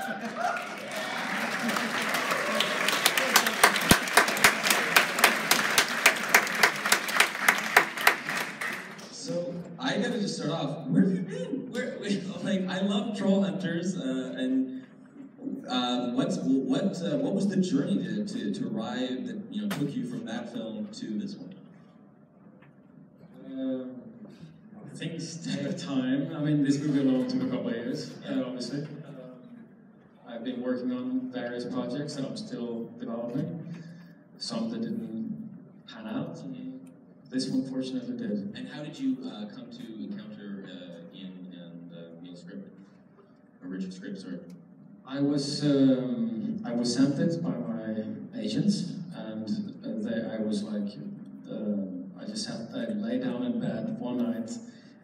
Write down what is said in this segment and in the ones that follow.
So I gotta just start off. Where have you been? Like, I love Troll Hunters, and what was the journey to arrive that took you from that film to this one? Things take time. I mean, this movie alone took a couple of years, obviously. I've been working on various projects that I'm still developing. Some that didn't pan out, and this one fortunately did. And how did you come to encounter Ian and Neil's script, or Richard's script, sorry? I was sent it by my agents, and I was like, I lay down in bed one night,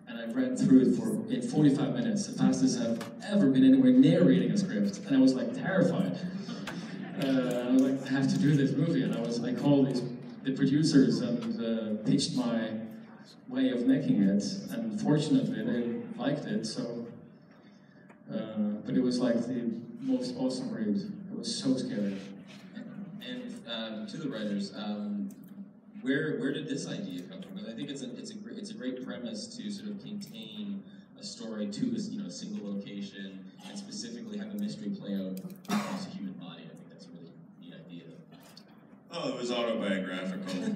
and I read through it in 45 minutes, the fastest I've ever been anywhere near reading a script, and I was like terrified. I was like, I have to do this movie, and I called the producers and pitched my way of making it, and fortunately they liked it. So, but it was like the most awesome read. It was so scary. And to the writers, where did this idea come from? Because I think it's a great premise to sort of contain a story to a single location, and specifically have a mystery play out across a human body. I think that's a really neat idea. Oh, it was autobiographical. It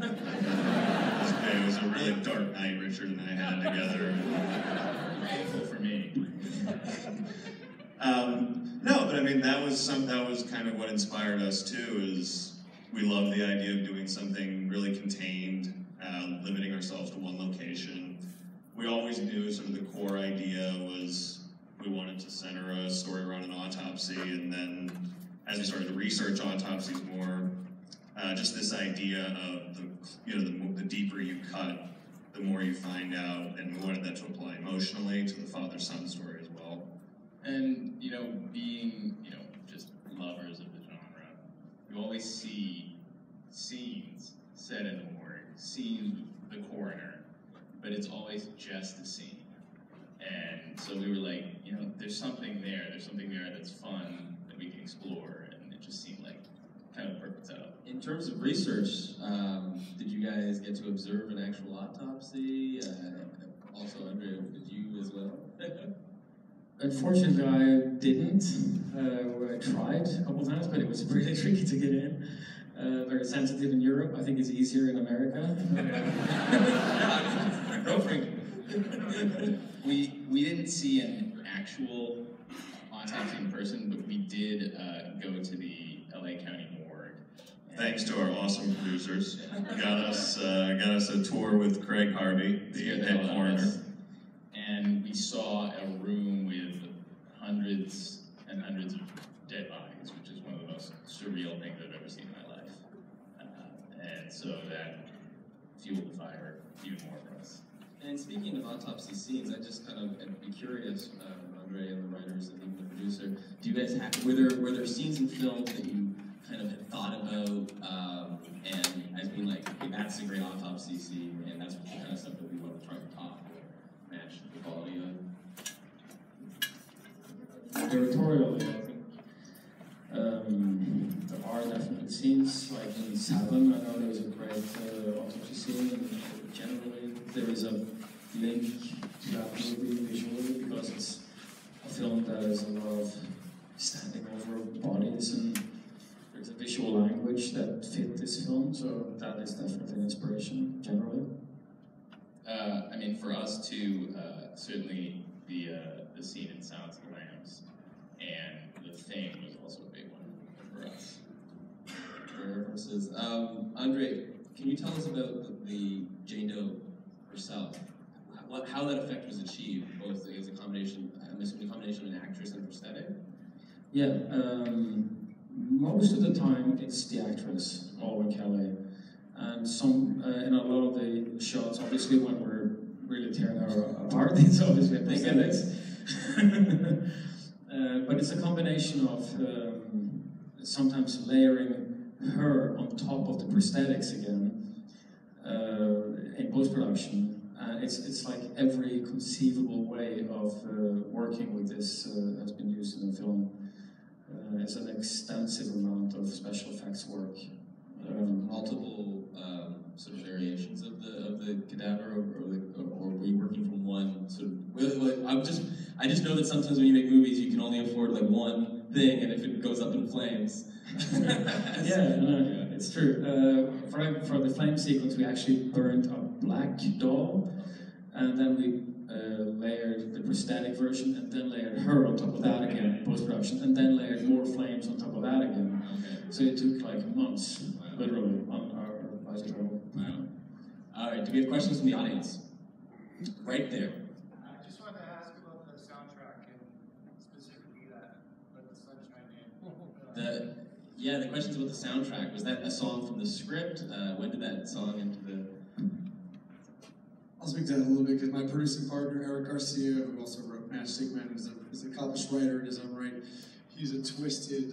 was a really dark night Richard and I had together. Painful for me. No, but I mean that was kind of what inspired us too. Is we love the idea of doing something really contained, limiting ourselves to one location. We always knew sort of the core idea was we wanted to center a story around an autopsy, and then as we started to research autopsies more, just this idea of the deeper you cut, the more you find out, and we wanted that to apply emotionally to the father-son story as well. And being just lovers of the genre, you always see scenes set in the morgue, scenes with the coroner, but it's always just a scene. And so we were like, there's something there that's fun that we can explore, and it just seemed like kind of perfect setup. In terms of research, did you guys get to observe an actual autopsy? Also, André, did you as well? Unfortunately, I didn't. I tried a couple times, but it was really tricky to get in. Very sensitive in Europe. I think it's easier in America. Go for it. We didn't see an actual autopsy in person, but we did go to the LA County morgue. Thanks to our awesome producers, got us a tour with Craig Harvey, the head coroner. And we saw a room with hundreds and hundreds of dead bodies, which is one of the most surreal things I've ever seen in my life. And so that fueled the fire even more for us. And speaking of autopsy scenes, I just kind of I'd be curious, André and the writers and even the producer, do you guys were there scenes in film that you kind of had thought about and as being like, okay, that's a great autopsy scene, and that's the kind of stuff that we want to try to top or match the quality of? Territorially, I think there are definite scenes, like in Seven, I know there's a great autopsy scene, and generally there is a link to that movie visually, because it's a film that is a lot of standing over bodies, and there's a visual language that fit this film, so that is definitely an inspiration, generally. I mean, for us too, certainly the scene in Silence of the Lambs and The Thing was also a big one for us. References. André, can you tell us about the Jane Doe herself? How that effect was achieved, both as a combination, a combination of an actress and prosthetic? Yeah, most of the time it's the actress, Alwyn Kelly, and some in a lot of the shots, obviously when we're really tearing her apart, it's obviously prosthetics. But it's a combination of sometimes layering her on top of the prosthetics again in post-production. It's like every conceivable way of working with this has been used in the film. there's an extensive amount of special effects work. Multiple sort of variations of the cadaver, or were you working from one sort of? I just know that sometimes when you make movies, you can only afford like one thing, and if it goes up in flames. It's true. For the flame sequence, we actually burnt a black doll, and then we layered the prosthetic version, and then layered her on top of that again, post-production, and then layered more flames on top of that again. Okay. So it took like months, literally, on our budget level. Wow. All right, do we have questions from the audience? Right there. I just wanted to ask about the soundtrack and specifically that Let the Sunshine In. The questions about the soundtrack. Was that a song from the script? When did that song enter the... I'll speak to that a little bit because my producing partner, Eric Garcia, who also wrote Matchstick Men, is an accomplished writer in his own right. He's a twisted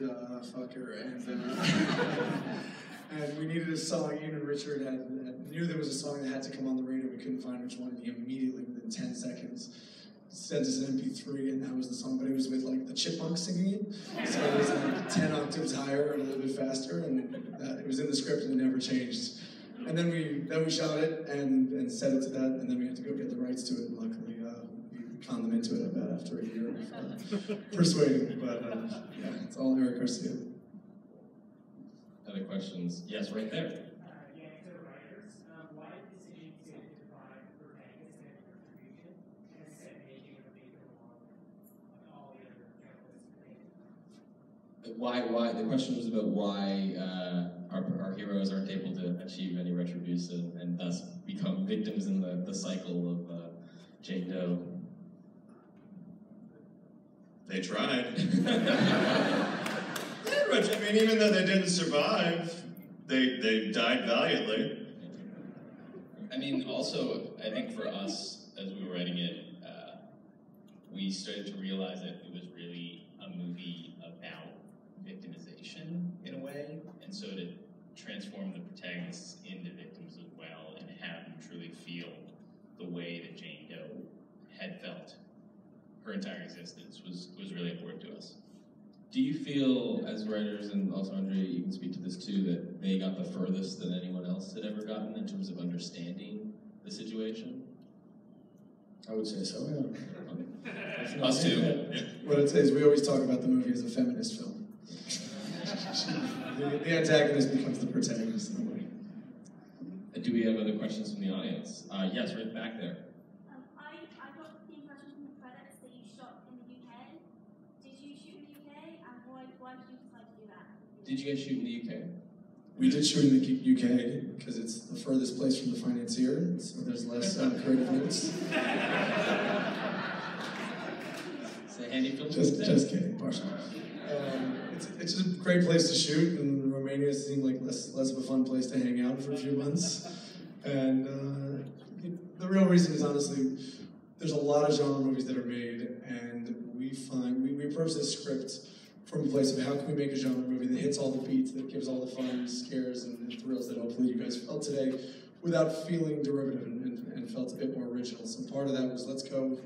fucker, and we needed a song. Ian and Richard knew there was a song that had to come on the radio. We couldn't find which one, and he immediately, within 10 seconds, sent us an MP3, and that was the song. But it was with like the Chipmunks singing it, so it was like 10 octaves higher and a little bit faster, and it was in the script and it never changed. And then we shot it and set it to that, and then we had to go get the rights to it. And luckily, we conned them into it about after a year of persuading. But yeah, it's all Eric Garcia. Other questions? Yes, right there. Yeah, to the writers, why the decision to divide protagonists and contribution and set making of making along all the other characters? Why? The question was about why our heroes aren't able to achieve any retribution and thus become victims in the cycle of Jane Doe. They tried. I mean, even though they didn't survive, they died valiantly. I mean, also, I think for us, as we were writing it, we started to realize that it was really a movie about victimization in a way, and so to transform the protagonists into victims as well and have them truly feel the way that Jane Doe had felt her entire existence was really important to us. Do you feel, as writers, and also André, you can speak to this too, that they got the furthest than anyone else had ever gotten in terms of understanding the situation? I would say so, yeah. Us too. Yeah. What I'd say is we always talk about the movie as a feminist film. The antagonist becomes the protagonist in a way. Do we have other questions from the audience? Yes, right back there. I got the impression from the credits that you shot in the UK. Did you shoot in the UK, and why did you decide to do that? Did you guys shoot in the UK? We did shoot in the UK because it's the furthest place from the financier, so there's less creative notes. It's a handy film. Just kidding, partially. It's just a great place to shoot, and Romania seemed like less of a fun place to hang out for a few months. And the real reason is honestly, there's a lot of genre movies that are made, and we approach this script from a place of how can we make a genre movie that hits all the beats, that gives all the fun scares and thrills that hopefully you guys felt today, without feeling derivative and felt a bit more original. So part of that was, let's go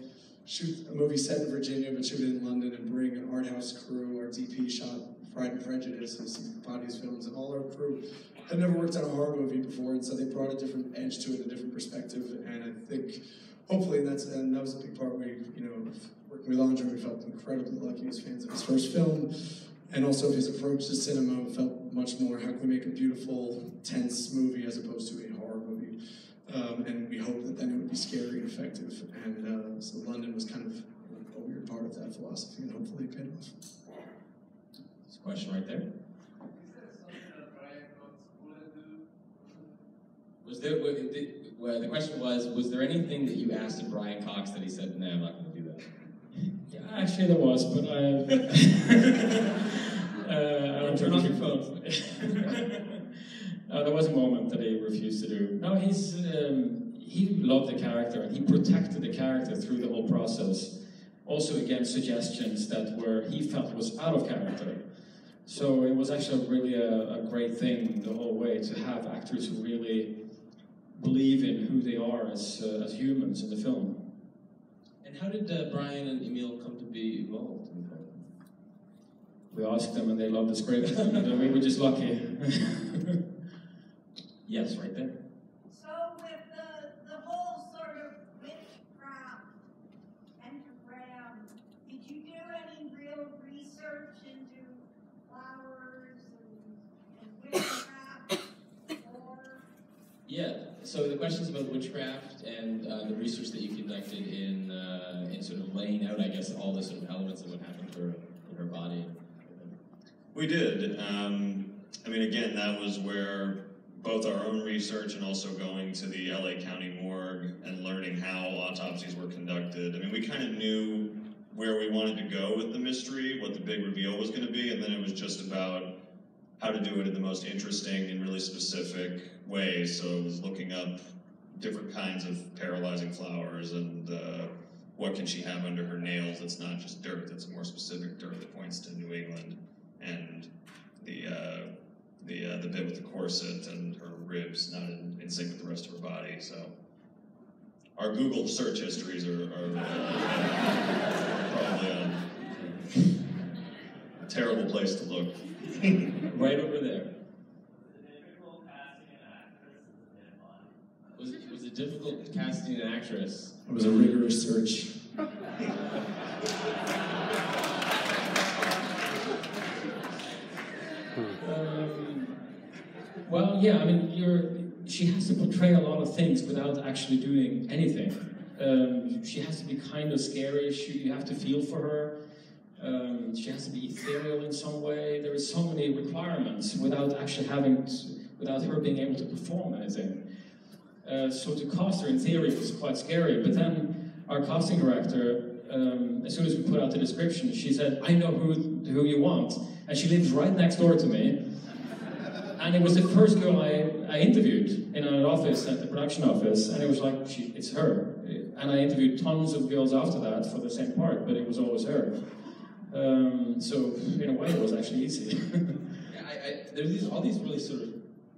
shoot a movie set in Virginia, but shoot it in London, and bring an art house crew. Our DP shot Pride and Prejudice and some Paddy's films, and all our crew had never worked on a horror movie before, and so they brought a different edge to it, a different perspective. And I think, hopefully, that was a big part. Working with André, we felt incredibly lucky as fans of his first film, and also his approach to cinema felt much more, how can we make a beautiful, tense movie as opposed to a horror movie? And we hoped that then it would be scary and effective. And so London was kind of a weird part of that philosophy, and hopefully it paid off. There's a question right there. Is there something that Brian wouldn't do? Was there? The question was there anything that you asked of Brian Cox that he said, "No, I'm not going to do that"? Yeah, actually there was, but I don't Turn off your phone. There was a moment that he refused to do. No, he loved the character, and he protected the character through the whole process. Also against suggestions that he felt was out of character. So it was actually really a great thing the whole way to have actors who really believe in who they are as humans in the film. And how did Brian and Emil come to be involved in the film? we asked them and they loved the script, and we were just lucky. Yes, right there. So with the whole sort of witchcraft pentagram, did you do any real research into flowers and witchcraft? Or Yeah, so the questions about witchcraft and the research that you conducted in sort of laying out, I guess, all the sort of elements of what happened to her in her body. We did. I mean, again, that was where both our own research and also going to the LA County morgue and learning how autopsies were conducted. I mean, we kind of knew where we wanted to go with the mystery, what the big reveal was going to be, and then it was just about how to do it in the most interesting and really specific ways. So it was looking up different kinds of paralyzing flowers and what can she have under her nails that's not just dirt, that's a more specific dirt that points to New England, and the bit with the corset and her ribs not in sync with the rest of her body. So our Google search histories are probably a terrible place to look. Right over there. Was it difficult casting an actress? It was a rigorous search. Well, yeah, I mean, she has to portray a lot of things without actually doing anything. She has to be kind of scary. You have to feel for her. She has to be ethereal in some way. There are so many requirements without actually without her being able to perform anything. So to cast her in theory was quite scary. But then our casting director, as soon as we put out the description, she said, "I know who you want," and she lives right next door to me. And it was the first girl I interviewed in an office, at the production office, and it was like, it's her. And I interviewed tons of girls after that for the same part, but it was always her. So in a way, it was actually easy. Yeah, there's all these really sort of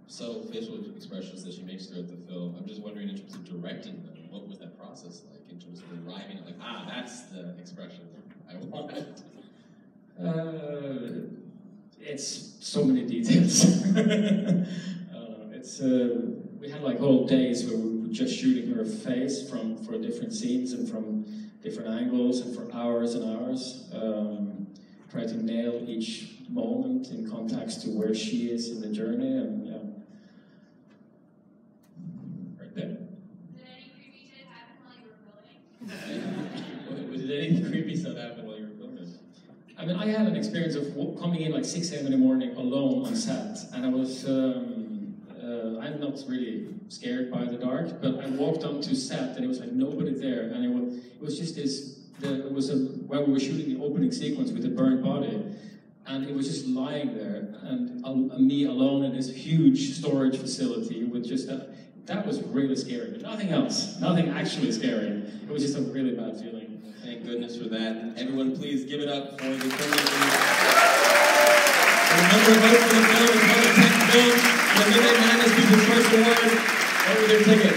subtle facial expressions that she makes throughout the film. I'm just wondering, in terms of directing them, what was that process like, in terms of arriving at, like, that's the expression I want? It's so many details. We had like whole days where we were just shooting her face for different scenes and from different angles, and for hours and hours. Try to nail each moment in context to where she is in the journey, and yeah. Right there. Did any creepy shit happen while you were filming? Did anything creepy stuff happen while you were filming? I mean, I had an experience of coming in like 6 a.m. in the morning alone on set, and I was, I'm not really scared by the dark, but I walked onto set and it was like nobody there, and it was just this, where we were shooting the opening sequence with the burnt body, and it was just lying there, and me alone in this huge storage facility with just that was really scary, but nothing else, nothing actually scary. It was just a really bad feeling. Thank goodness for that. Everyone, please give it up for the filmmakers. Remember to vote for the film, it's called TIFF Film, the Midnight Madness People's Choice Award, over their ticket.